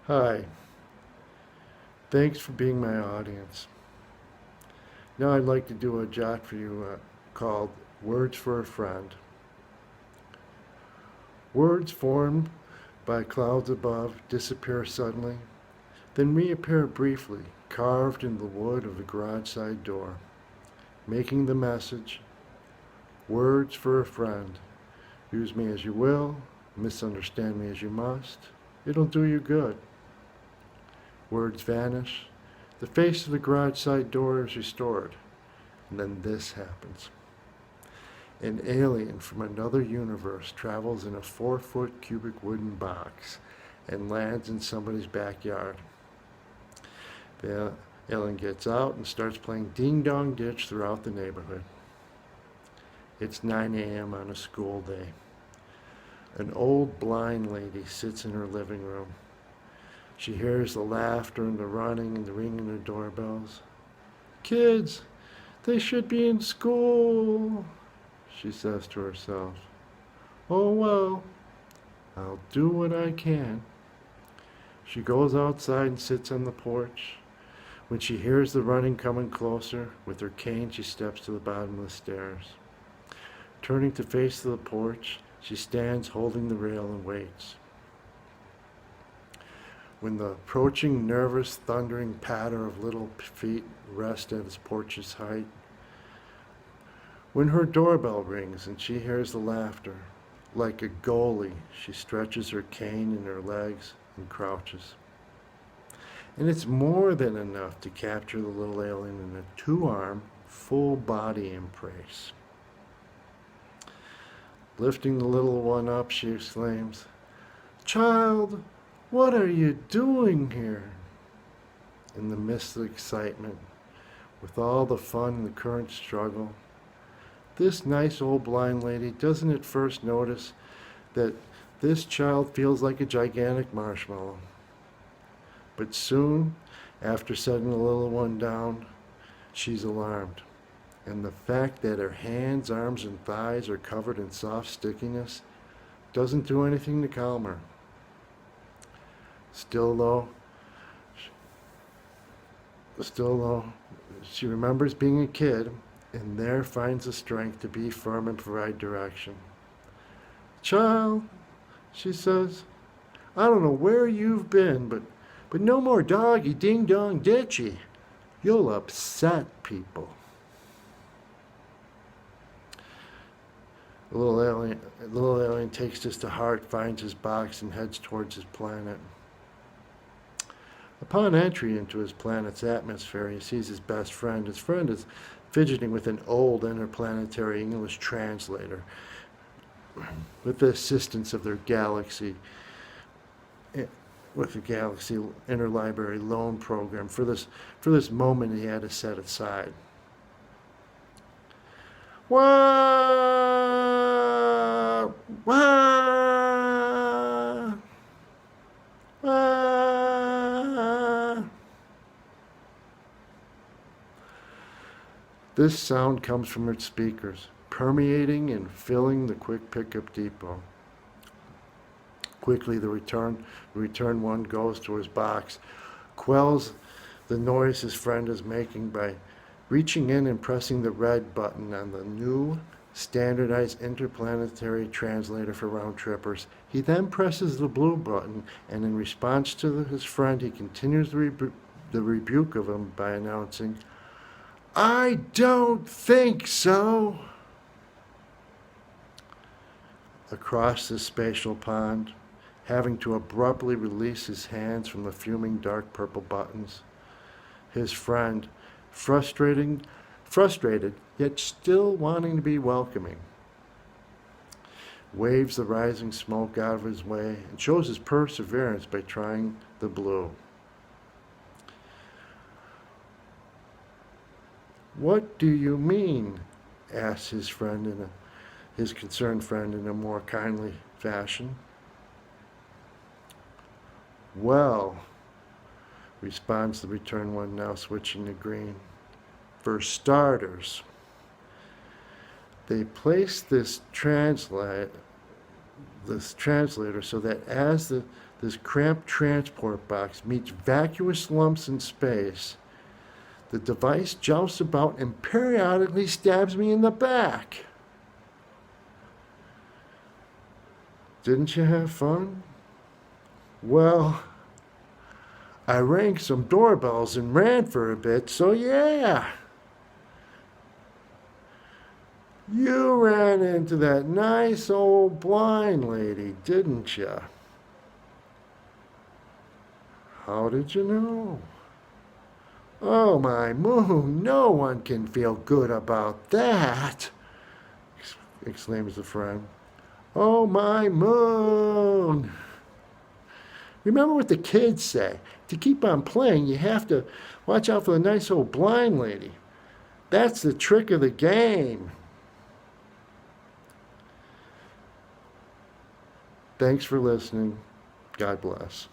Hi, thanks for being my audience. Now I'd like to do a jot for you called Words for a Friend. Words formed by clouds above disappear suddenly, then reappear briefly, carved in the wood of the garage side door, making the message, Words for a Friend. Use me as you will, misunderstand me as you must. It'll do you good. Words vanish. The face of the garage side door is restored. And then this happens. An alien from another universe travels in a 4-foot cubic wooden box and lands in somebody's backyard. The alien gets out and starts playing ding dong ditch throughout the neighborhood. It's 9 a.m. on a school day. An old blind lady sits in her living room. She hears the laughter and the running and the ringing of doorbells. Kids, they should be in school, she says to herself. Oh well, I'll do what I can. She goes outside and sits on the porch. When she hears the running coming closer, with her cane she steps to the bottom of the stairs. Turning to face the porch, she stands holding the rail and waits. When the approaching nervous thundering patter of little feet rest at its porch's height, when her doorbell rings and she hears the laughter, like a goalie, she stretches her cane in her legs and crouches. And it's more than enough to capture the little alien in a two-arm, full-body embrace. Lifting the little one up, she exclaims, "Child, what are you doing here?" In the midst of excitement, with all the fun and the current struggle, this nice old blind lady doesn't at first notice that this child feels like a gigantic marshmallow. But soon, after setting the little one down, she's alarmed. And the fact that her hands, arms, and thighs are covered in soft stickiness doesn't do anything to calm her. Still though, she remembers being a kid and there finds the strength to be firm and provide direction. "Child," she says, "I don't know where you've been, but no more doggy ding dong ditchy. You'll upset people." The little alien takes this to heart, finds his box, and heads towards his planet. Upon entry into his planet's atmosphere, he sees his best friend. His friend is fidgeting with an old interplanetary English translator with the assistance of their galaxy, with the Galaxy Interlibrary Loan Program. For this moment, he had to set aside. Wah! Wah! Wah! This sound comes from its speakers, permeating and filling the quick pickup depot. Quickly, the return one goes to his box, quells the noise his friend is making by reaching in and pressing the red button on the new standardized interplanetary translator for round trippers. He then presses the blue button, and in response to his friend, he continues the rebuke of him by announcing, "I don't think so." Across the spatial pond, having to abruptly release his hands from the fuming dark purple buttons, his friend, frustrated, yet still wanting to be welcoming, waves the rising smoke out of his way and shows his perseverance by trying the blue. "What do you mean?" asks his concerned friend in a more kindly fashion. "Well," responds the return one, now switching to green, "for starters, they placed this translator so that as the this cramped transport box meets vacuous lumps in space, the device jousts about and periodically stabs me in the back. Didn't you have fun? Well, I rang some doorbells and ran for a bit, so yeah. You ran into that nice old blind lady, didn't you? How did you know? Oh, my moon, no one can feel good about that, exclaims the friend. Oh, my moon. Remember what the kids say. To keep on playing, you have to watch out for the nice old blind lady. That's the trick of the game. Thanks for listening. God bless.